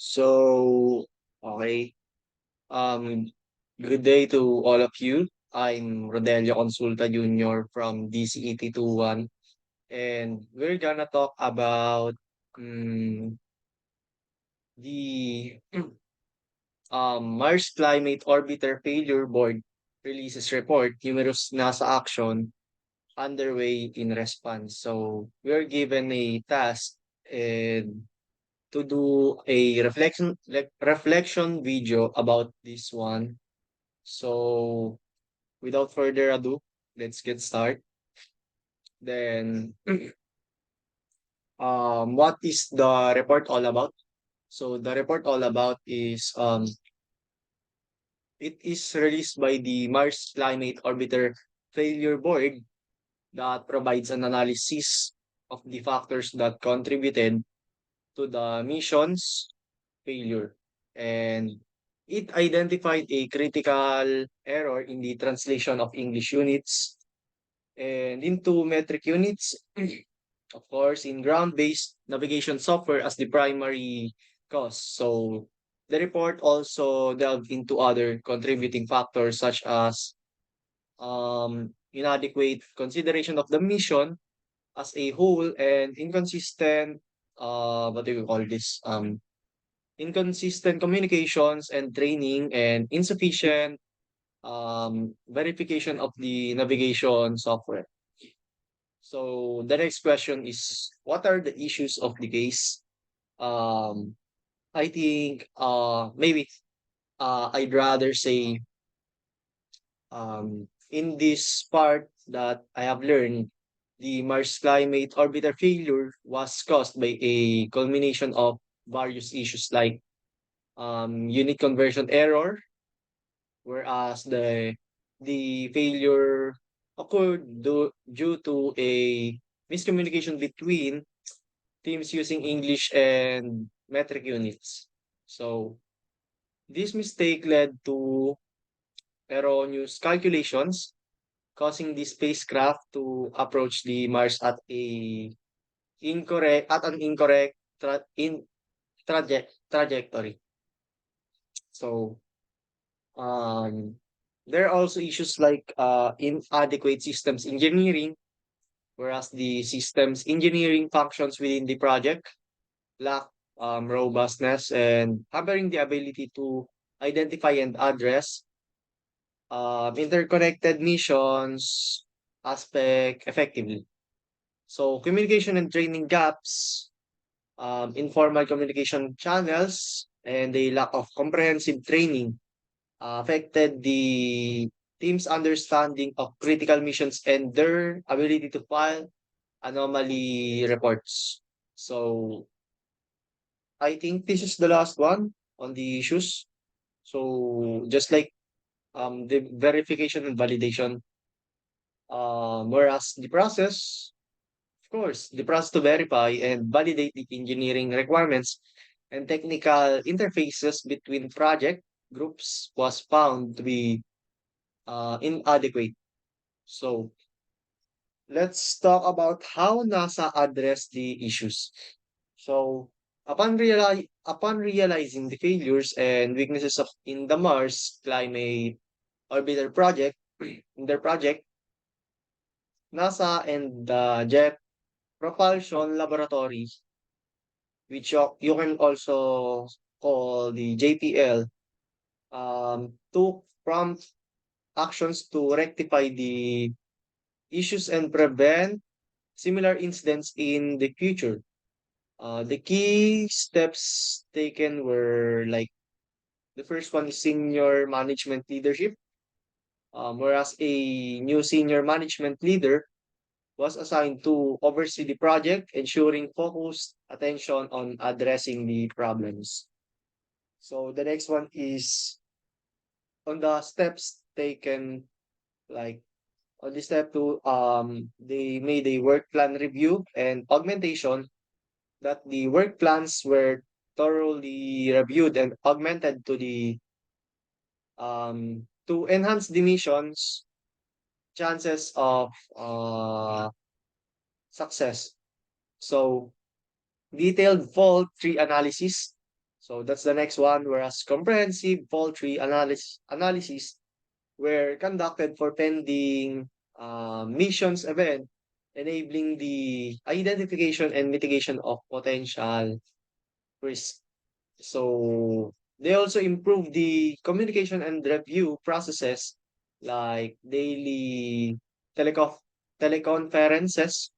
So, okay. Um, Good day to all of you. I'm Rodello Consulta Jr. from DCET 21, and we're gonna talk about the Mars Climate Orbiter Failure Board releases report, numerous NASA action underway in response. So we're given a task and to do a reflection video about this one. So without further ado, let's get started. Then what is the report all about? So the report all about is it is released by the Mars Climate Orbiter Failure Board that provides an analysis of the factors that contributed to the mission's failure. And it identified a critical error in the translation of English units and into metric units, of course, in ground-based navigation software as the primary cause. So the report also delved into other contributing factors such as inadequate consideration of the mission as a whole and inconsistent, what do you call this? Inconsistent communications and training and insufficient verification of the navigation software. So the next question is, what are the issues of the case? Um, I think maybe I'd rather say in this part that I have learned, the Mars climate orbiter failure was caused by a culmination of various issues like unit conversion error, whereas the failure occurred due to a miscommunication between teams using English and metric units. So this mistake led to erroneous calculations, causing the spacecraft to approach the Mars at an incorrect trajectory. So um, there are also issues like inadequate systems engineering, whereas the systems engineering functions within the project lack robustness and hampering the ability to identify and address interconnected missions aspect effectively. So communication and training gaps, informal communication channels, and the lack of comprehensive training affected the team's understanding of critical missions and their ability to file anomaly reports. So I think this is the last one on the issues. So just like the verification and validation, whereas the process, of course, the process to verify and validate the engineering requirements and technical interfaces between project groups was found to be inadequate. So let's talk about how NASA addressed the issues. So upon realizing the failures and weaknesses in the Mars climate orbiter project, in their project, NASA and the Jet Propulsion Laboratory, which you can also call the JPL, took prompt actions to rectify the issues and prevent similar incidents in the future. The key steps taken were like the first one is senior management leadership, whereas a new senior management leader was assigned to oversee the project, ensuring focused attention on addressing the problems. So the next one is on the steps taken, like on the step two, they made a work plan review and augmentation that the work plans were thoroughly reviewed and augmented to enhance the mission's chances of success. So detailed fault tree analysis So that's the next one. Whereas comprehensive fault-free analysis were conducted for pending missions event, enabling the identification and mitigation of potential risk. So they also improve the communication and review processes like daily teleco teleconferences,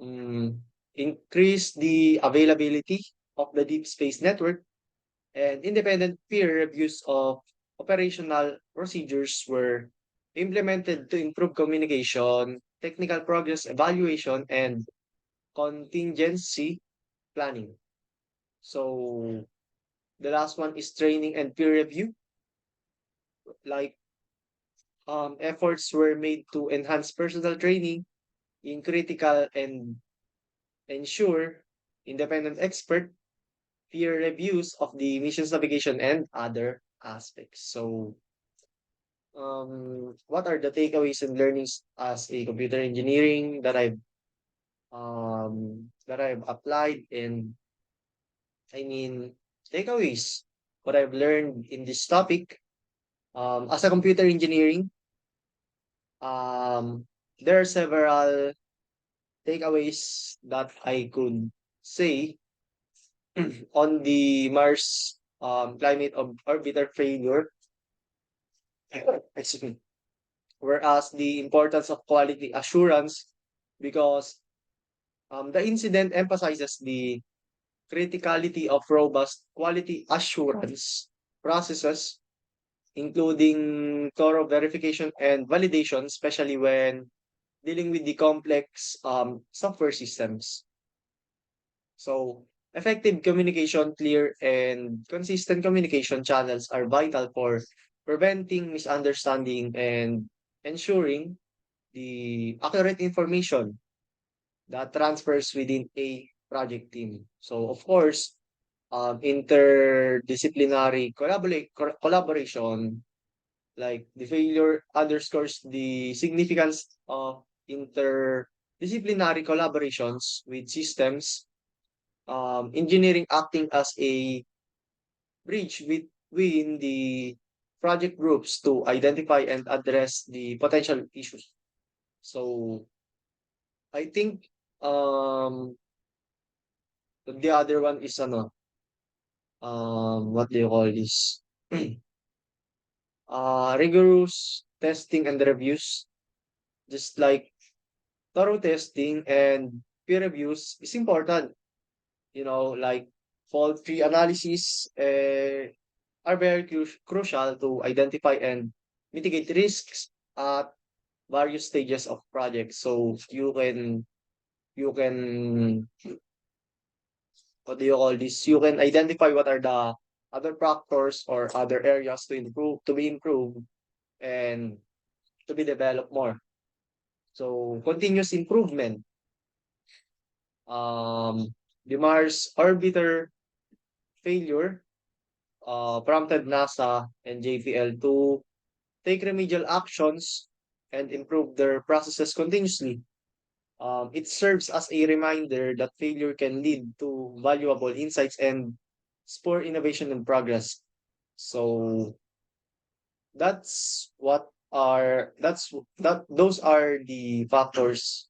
mm, increase the availability of the deep space network, and independent peer reviews of operational procedures were implemented to improve communication, technical progress evaluation, and contingency planning. So the last one is training and peer review. Like efforts were made to enhance personal training in critical and ensure independent expert peer reviews of the missions navigation and other aspects. So what are the takeaways and learnings as a computer engineering that I've applied? And I mean takeaways what I've learned in this topic as a computer engineering. um there are several takeaways that I could say on the Mars climate of orbiter failure. Excuse me. Whereas the importance of quality assurance, because the incident emphasizes the criticality of robust quality assurance processes, including thorough verification and validation, especially when dealing with the complex software systems. So, effective communication, clear and consistent communication channels are vital for preventing misunderstanding and ensuring the accurate information that transfers within a project team. So, of course, interdisciplinary collaboration, like the failure underscores the significance of interdisciplinary collaborations with systems engineering acting as a bridge between the project groups to identify and address the potential issues. So I think the other one is ano, what do you call this? Rigorous testing and reviews, just like thorough testing and peer reviews is important. Like fault-free analysis are very crucial to identify and mitigate risks at various stages of projects. So you can what do you call this? You can identify what are the other factors or other areas to be improved and to be developed more. So continuous improvement. Um, the Mars orbiter failure prompted NASA and JPL to take remedial actions and improve their processes continuously. It serves as a reminder that failure can lead to valuable insights and spur innovation and progress. So those are the factors.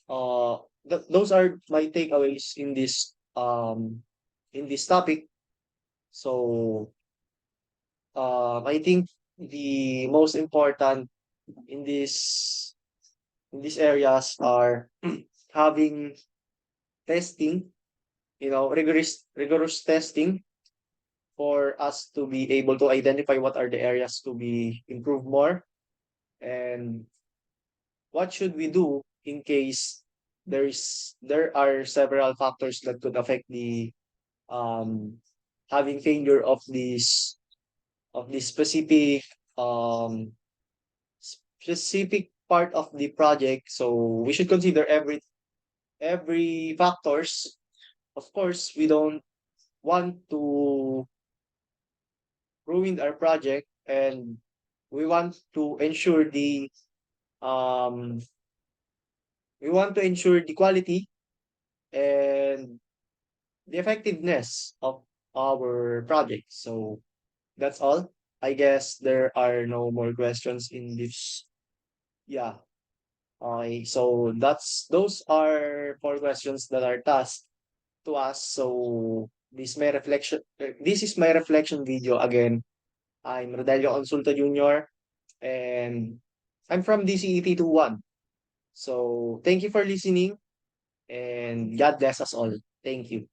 Those are my takeaways in this topic. So I think the most important in this in these areas are having testing, rigorous testing for us to be able to identify what are the areas to be improved more, and what should we do in case there are several factors that could affect the um having failure of this um specific part of the project. So we should consider every factors. Of course, we don't want to ruin our project, and we want to ensure um quality and the effectiveness of our project. So that's all. I guess there are no more questions in this. Yeah. Okay. So those are four questions that are tasked to us. So this is my reflection video again. I'm Rodello Consulta Jr. and I'm from DCET 1. So thank you for listening and God bless us all. Thank you.